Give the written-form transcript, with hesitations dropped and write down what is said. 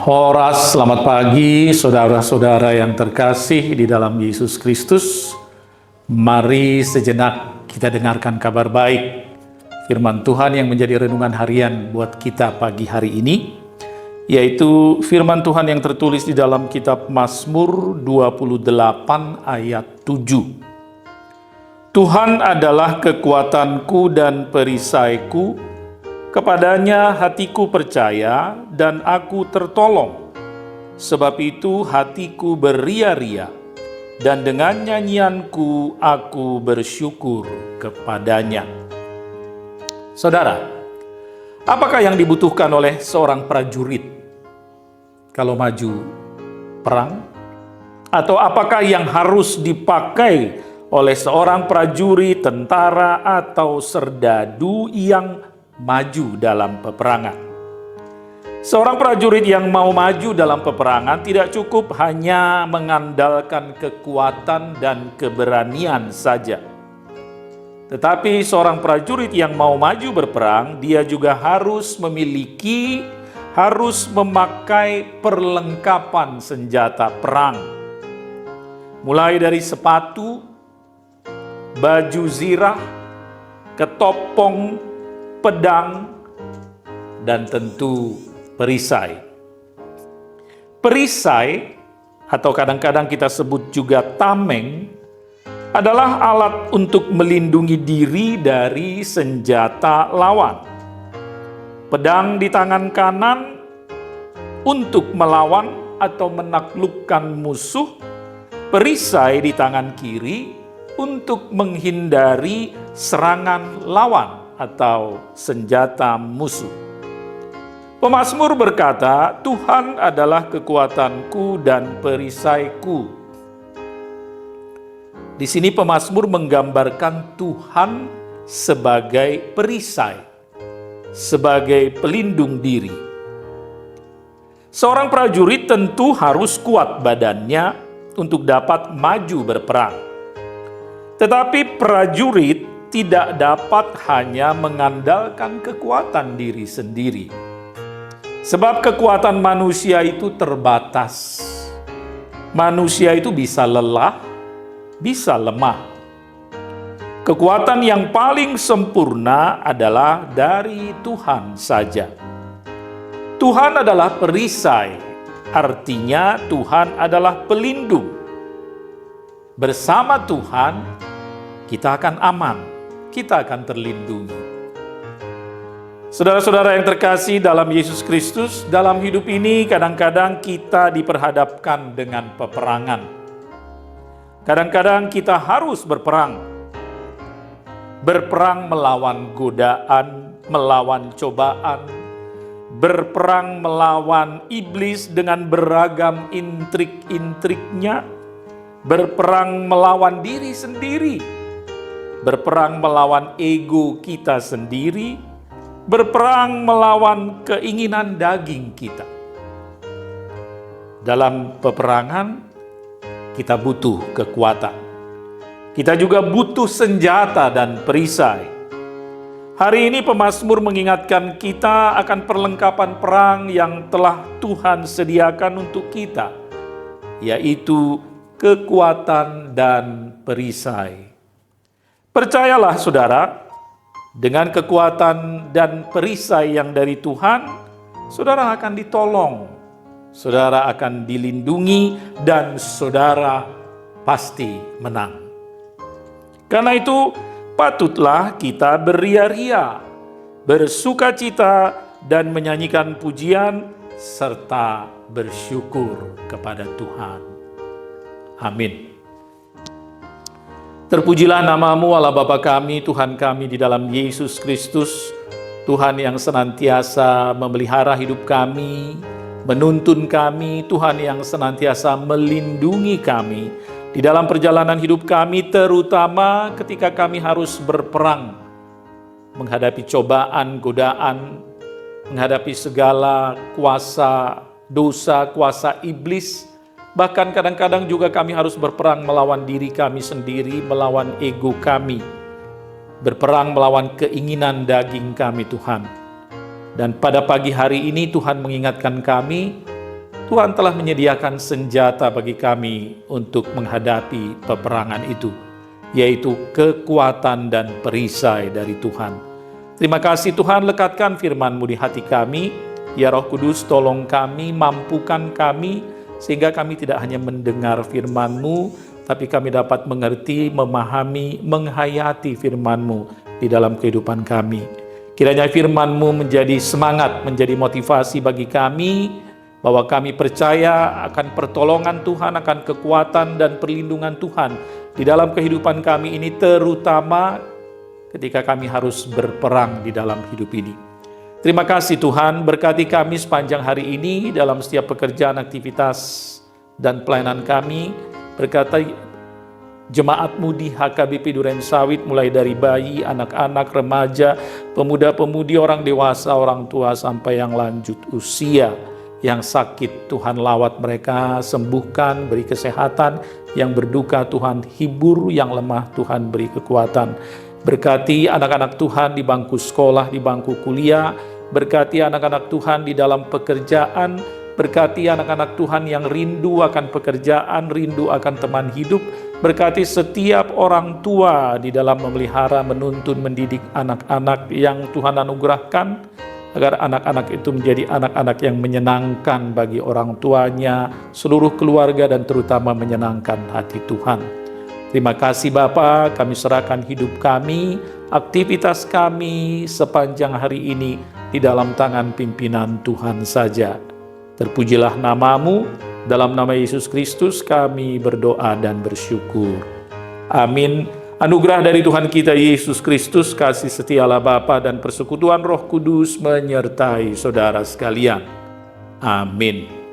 Horas, selamat pagi saudara-saudara yang terkasih di dalam Yesus Kristus. Mari sejenak kita dengarkan kabar baik firman Tuhan yang menjadi renungan harian buat kita pagi hari ini, yaitu firman Tuhan yang tertulis di dalam kitab Mazmur 28 ayat 7. Tuhan adalah kekuatanku dan perisaiku, kepadanya hatiku percaya dan aku tertolong. Sebab itu hatiku beria-ria dan dengan nyanyianku aku bersyukur kepadanya. Saudara, apakah yang dibutuhkan oleh seorang prajurit kalau maju perang? Atau apakah yang harus dipakai oleh seorang prajurit, tentara, atau serdadu yang maju dalam peperangan? Seorang prajurit yang mau maju dalam peperangan tidak cukup hanya mengandalkan kekuatan dan keberanian saja. Tetapi seorang prajurit yang mau maju berperang, dia juga harus memakai perlengkapan senjata perang. Mulai dari sepatu, baju zirah, ketopong, pedang, dan tentu perisai. Perisai, atau kadang-kadang kita sebut juga tameng, adalah alat untuk melindungi diri dari senjata lawan. Pedang di tangan kanan untuk melawan atau menaklukkan musuh, perisai di tangan kiri untuk menghindari serangan lawan atau senjata musuh. Pemazmur berkata, Tuhan adalah kekuatanku dan perisaiku. Di sini pemazmur menggambarkan Tuhan sebagai perisai, sebagai pelindung diri. Seorang prajurit tentu harus kuat badannya untuk dapat maju berperang. Tetapi prajurit tidak dapat hanya mengandalkan kekuatan diri sendiri. Sebab kekuatan manusia itu terbatas. Manusia itu bisa lelah, bisa lemah. Kekuatan yang paling sempurna adalah dari Tuhan saja. Tuhan adalah perisai, artinya Tuhan adalah pelindung. Bersama Tuhan, kita akan aman, kita akan terlindungi. Saudara-saudara yang terkasih dalam Yesus Kristus, dalam hidup ini kadang-kadang kita diperhadapkan dengan peperangan. Kadang-kadang kita harus berperang. Berperang melawan godaan, melawan cobaan, berperang melawan iblis dengan beragam intrik-intriknya, berperang melawan diri sendiri, berperang melawan ego kita sendiri, berperang melawan keinginan daging kita. Dalam peperangan, kita butuh kekuatan. Kita juga butuh senjata dan perisai. Hari ini pemazmur mengingatkan kita akan perlengkapan perang yang telah Tuhan sediakan untuk kita, yaitu kekuatan dan perisai. Percayalah saudara, dengan kekuatan dan perisai yang dari Tuhan, saudara akan ditolong, saudara akan dilindungi, dan saudara pasti menang. Karena itu, patutlah kita beria-ria, bersukacita, dan menyanyikan pujian, serta bersyukur kepada Tuhan. Amin. Terpujilah namamu Allah Bapa kami, Tuhan kami di dalam Yesus Kristus, Tuhan yang senantiasa memelihara hidup kami, menuntun kami, Tuhan yang senantiasa melindungi kami di dalam perjalanan hidup kami, terutama ketika kami harus berperang, menghadapi cobaan, godaan, menghadapi segala kuasa dosa, kuasa iblis. Bahkan kadang-kadang juga kami harus berperang melawan diri kami sendiri, melawan ego kami, berperang melawan keinginan daging kami, Tuhan. Dan pada pagi hari ini Tuhan mengingatkan kami Tuhan telah menyediakan senjata bagi kami untuk menghadapi peperangan itu, yaitu kekuatan dan perisai dari Tuhan. Terima kasih Tuhan, lekatkan firman-Mu di hati kami. Ya Roh Kudus, tolong kami, mampukan kami, sehingga kami tidak hanya mendengar firman-Mu, tapi kami dapat mengerti, memahami, menghayati firman-Mu di dalam kehidupan kami. Kiranya firman-Mu menjadi semangat, menjadi motivasi bagi kami, bahwa kami percaya akan pertolongan Tuhan, akan kekuatan dan perlindungan Tuhan di dalam kehidupan kami ini, terutama ketika kami harus berperang di dalam hidup ini. Terima kasih Tuhan, berkati kami sepanjang hari ini dalam setiap pekerjaan, aktivitas, dan pelayanan kami. Berkati jemaat-Mu di HKBP Duren Sawit, mulai dari bayi, anak-anak, remaja, pemuda-pemudi, orang dewasa, orang tua, sampai yang lanjut usia. Yang sakit Tuhan lawat mereka, sembuhkan, beri kesehatan. Yang berduka Tuhan hibur, yang lemah Tuhan beri kekuatan. Berkati anak-anak Tuhan di bangku sekolah, di bangku kuliah. Berkati anak-anak Tuhan di dalam pekerjaan. Berkati anak-anak Tuhan yang rindu akan pekerjaan, rindu akan teman hidup. Berkati setiap orang tua di dalam memelihara, menuntun, mendidik anak-anak yang Tuhan anugerahkan, agar anak-anak itu menjadi anak-anak yang menyenangkan bagi orang tuanya, seluruh keluarga, dan terutama menyenangkan hati Tuhan. Terima kasih Bapa, kami serahkan hidup kami, aktivitas kami sepanjang hari ini di dalam tangan pimpinan Tuhan saja. Terpujilah nama-Mu, dalam nama Yesus Kristus kami berdoa dan bersyukur. Amin. Anugerah dari Tuhan kita Yesus Kristus, kasih setia Allah Bapa, dan persekutuan Roh Kudus menyertai saudara sekalian. Amin.